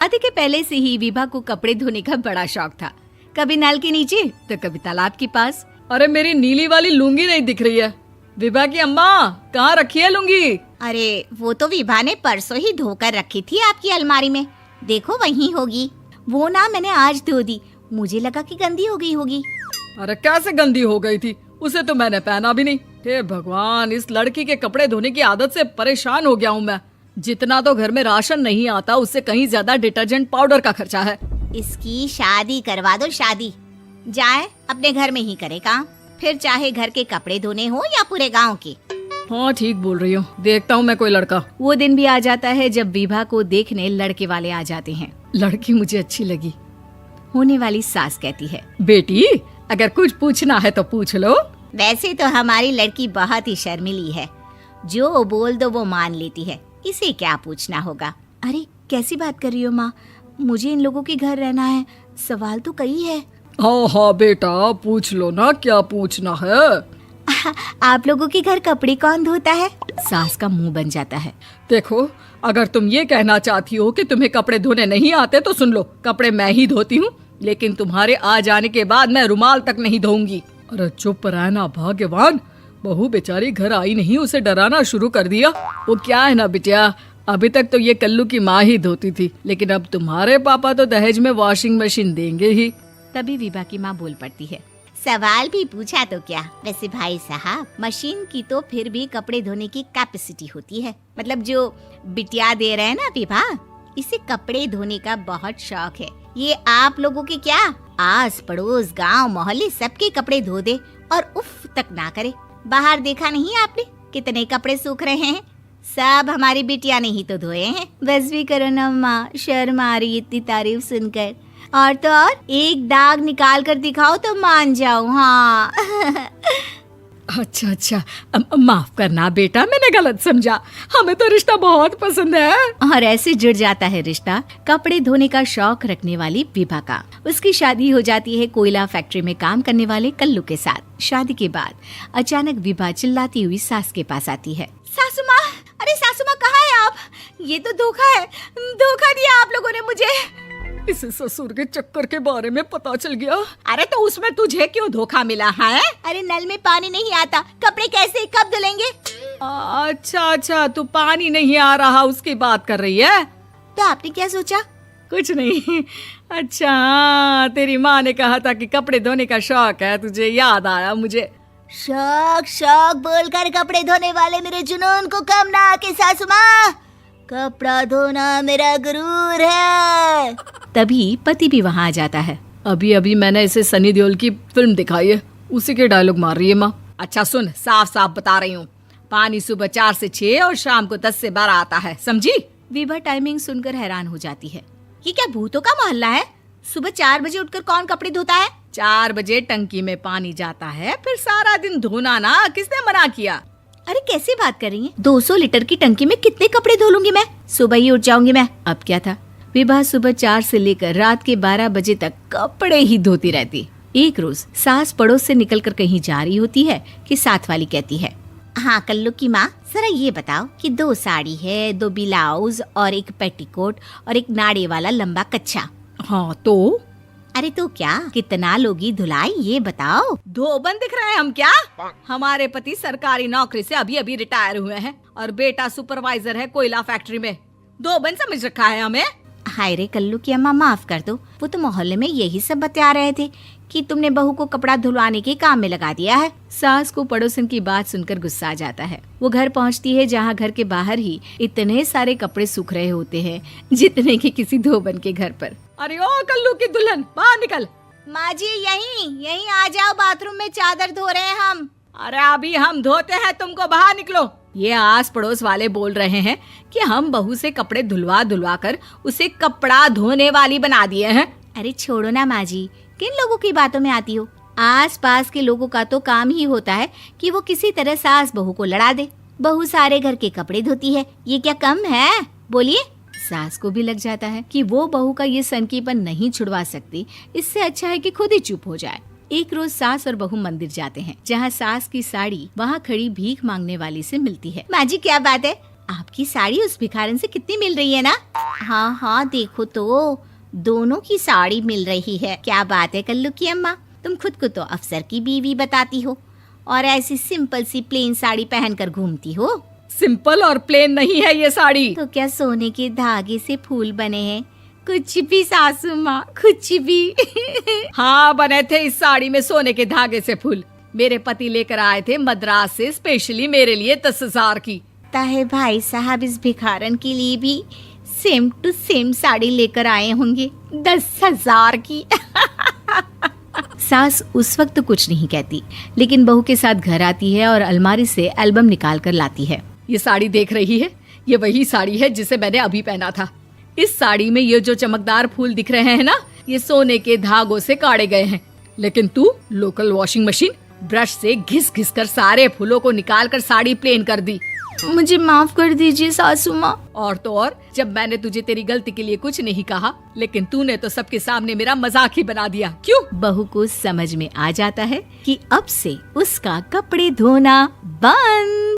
आदि के पहले से ही विभा को कपड़े धोने का बड़ा शौक था। कभी नल के नीचे तो कभी तालाब के पास। अरे मेरी नीली वाली लुंगी नहीं दिख रही है। विभा की अम्मा, कहाँ रखी है लुंगी? अरे वो तो विभा ने परसों ही धोकर रखी थी आपकी अलमारी में, देखो वहीं होगी। वो ना मैंने आज धो दी, मुझे लगा कि गंदी हो गई होगी। अरे कैसे गंदी हो गई थी? उसे तो मैंने पहना भी नहीं। हे भगवान, इस लड़की के कपड़े धोने की आदत से परेशान हो गया हूँ मैं। जितना तो घर में राशन नहीं आता, उससे कहीं ज्यादा डिटर्जेंट पाउडर का खर्चा है। इसकी शादी करवा दो, शादी। जाए अपने घर में ही करे काम, फिर चाहे घर के कपड़े धोने हो या पूरे गांव के। हाँ ठीक बोल रही हो, देखता हूँ मैं कोई लड़का। वो दिन भी आ जाता है जब विभा को देखने लड़के वाले आ जाते हैं। लड़की मुझे अच्छी लगी। होने वाली सास कहती है, बेटी अगर कुछ पूछना है तो पूछ लो। वैसे तो हमारी लड़की बहुत ही शर्मीली है, जो बोल दो वो मान लेती है, इसे क्या पूछना होगा। अरे कैसी बात कर रही हो माँ, मुझे इन लोगों के घर रहना है, सवाल तो कई है। हाँ हाँ बेटा, पूछ लो ना, क्या पूछना है। आप लोगों के घर कपड़े कौन धोता है? सास का मुंह बन जाता है। देखो, अगर तुम ये कहना चाहती हो कि तुम्हें कपड़े धोने नहीं आते तो सुन लो, कपड़े मैं ही धोती हूँ, लेकिन तुम्हारे आ जाने के बाद मैं रुमाल तक नहीं धोऊंगी। अरे चुप रहना भाग्यवान, बहू बेचारी घर आई नहीं, उसे डराना शुरू कर दिया। वो क्या है ना बिटिया, अभी तक तो ये कल्लू की माँ ही धोती थी, लेकिन अब तुम्हारे पापा तो दहेज में वॉशिंग मशीन देंगे ही। तभी विभा की माँ बोल पड़ती है, सवाल भी पूछा तो क्या। वैसे भाई साहब, मशीन की तो फिर भी कपड़े धोने की कैपेसिटी होती है। मतलब जो बिटिया दे रहे हैं ना विभा, इसे कपड़े धोने का बहुत शौक है। ये आप लोगों के क्या, आस पड़ोस गांव मोहल्ले सबके कपड़े धो दे और उफ तक ना करे। बाहर देखा नहीं आपने कितने कपड़े सूख रहे हैं? सब हमारी बिटिया ने ही तो धोए हैं। बस भी करो ना माँ, शर्म आ रही इतनी तारीफ सुनकर। और तो और एक दाग निकाल कर दिखाओ तो मान जाऊं। हाँ अच्छा, माफ करना बेटा, मैंने गलत समझा। हमें तो रिश्ता बहुत पसंद है। और ऐसे जुड़ जाता है रिश्ता कपड़े धोने का शौक रखने वाली विभा का। उसकी शादी हो जाती है कोयला फैक्ट्री में काम करने वाले कल्लू के साथ। शादी के बाद अचानक विभा चिल्लाती हुई सास के पास आती है। सासू माँ, अरे सासू माँ कहाँ है आप? ये तो धोखा है, धोखा दिया आप लोगों ने मुझे। इसे ससुर के चक्कर के बारे में पता चल गया। अरे तो उसमें तुझे क्यों धोखा मिला है? अरे नल में पानी नहीं आता, कपड़े कैसे कब धुलेंगे? अच्छा, तू पानी नहीं आ रहा उसकी बात कर रही है। तो आपने क्या सोचा? कुछ नहीं। अच्छा, तेरी माँ ने कहा था कि कपड़े धोने का शौक है तुझे, याद आया मुझे। शौक बोलकर कपड़े धोने वाले मेरे जुनून को कम ना आके सासू माँ, कपड़ा धोना मेरा गुरूर है। तभी पति भी वहाँ आ जाता है। अभी मैंने इसे सनी देओल की फिल्म दिखाई है, उसी के डायलॉग मार रही है माँ। अच्छा सुन, साफ बता रही हूँ, पानी सुबह 4 से 6 और शाम को 10 से 12 आता है, समझी? विभा टाइमिंग सुनकर हैरान हो जाती है। ये क्या भूतों का मोहल्ला है? सुबह 4 बजे उठकर कौन कपड़े धोता है? 4 बजे टंकी में पानी जाता है, फिर सारा दिन धोना ना, किसने मना किया? अरे कैसी बात कर रही हैं? 200 लीटर की टंकी में कितने कपड़े धो लूंगी मैं? सुबह ही उठ जाऊंगी मैं। अब क्या था, विभा सुबह 4 से लेकर रात के 12 बजे तक कपड़े ही धोती रहती। एक रोज सास पड़ोस से निकलकर कहीं जा रही होती है कि साथ वाली कहती है, हाँ कल्लू की माँ, जरा ये बताओ कि 2 साड़ी है, 2 ब्लाउज और एक पेटीकोट और एक नाड़े वाला लंबा कच्छा। हाँ तो? अरे तो क्या, कितना लोगी धुलाई ये बताओ। धोबन दिख रहे हैं हम क्या? हमारे पति सरकारी नौकरी से अभी रिटायर हुए हैं और बेटा सुपरवाइजर है कोयला फैक्ट्री में। धोबन समझ रखा है हमें? हाय रे कल्लू की अम्मा, माफ कर दो, वो तो मोहल्ले में यही सब बता रहे थे कि तुमने बहू को कपड़ा धुलवाने के काम में लगा दिया है। सास को पड़ोसन की बात सुनकर गुस्सा आ जाता है। वो घर पहुंचती है जहां घर के बाहर ही इतने सारे कपड़े सूख रहे होते हैं जितने कि किसी धोबन के घर पर। अरे ओ कल्लू की दुल्हन, बाहर निकल। माँ जी यहीं आ जाओ, बाथरूम में चादर धो रहे हैं हम। अरे अभी हम धोते हैं, तुमको बाहर निकलो। ये आस पड़ोस वाले बोल रहे हैं कि हम बहू से कपड़े धुलवा कर उसे कपड़ा धोने वाली बना दिए हैं। अरे छोड़ो ना माँ जी, किन लोगों की बातों में आती हो? आस पास के लोगों का तो काम ही होता है कि वो किसी तरह सास बहू को लड़ा दे। बहू सारे घर के कपड़े धोती है, ये क्या कम है? बोलिए। सास को भी लग जाता है कि वो बहू का ये सनकीपन नहीं छुड़वा सकती, इससे अच्छा है कि खुद ही चुप हो जाए। एक रोज सास और बहू मंदिर जाते हैं, जहाँ सास की साड़ी वहाँ खड़ी भीख मांगने वाली से मिलती है। माँ जी क्या बात है, आपकी साड़ी उस भिखारन से कितनी मिल रही है ना? हाँ हाँ देखो तो, दोनों की साड़ी मिल रही है। क्या बात है कल्लू की अम्मा, तुम खुद को तो अफसर की बीवी बताती हो और ऐसी सिंपल सी प्लेन साड़ी पहनकर घूमती हो। सिंपल और प्लेन नहीं है ये साड़ी। तो क्या सोने के धागे से फूल बने हैं? कुछ भी सासू माँ, कुछ भी। हाँ बने थे इस साड़ी में सोने के धागे से फूल। मेरे पति लेकर आए थे मद्रास से स्पेशली मेरे लिए 10,000 की। ताहे भाई साहब इस भिखारन के लिए भी सेम टू सेम साड़ी लेकर आए होंगे 10,000 की। सास उस वक्त तो कुछ नहीं कहती, लेकिन बहू के साथ घर आती है और अलमारी से एल्बम निकाल कर लाती है। ये साड़ी देख रही है, ये वही साड़ी है जिसे मैंने अभी पहना था। इस साड़ी में ये जो चमकदार फूल दिख रहे हैं ना, ये सोने के धागों से काढ़े गए हैं। लेकिन तू लोकल वॉशिंग मशीन ब्रश से घिस घिस कर सारे फूलों को निकाल कर साड़ी प्लेन कर दी। मुझे माफ कर दीजिए सासू माँ। और तो और, जब मैंने तुझे तेरी गलती के लिए कुछ नहीं कहा, लेकिन तूने तो सबके सामने मेरा मजाक ही बना दिया। क्यों? बहू को समझ में आ जाता है कि अब से उसका कपड़े धोना बंद।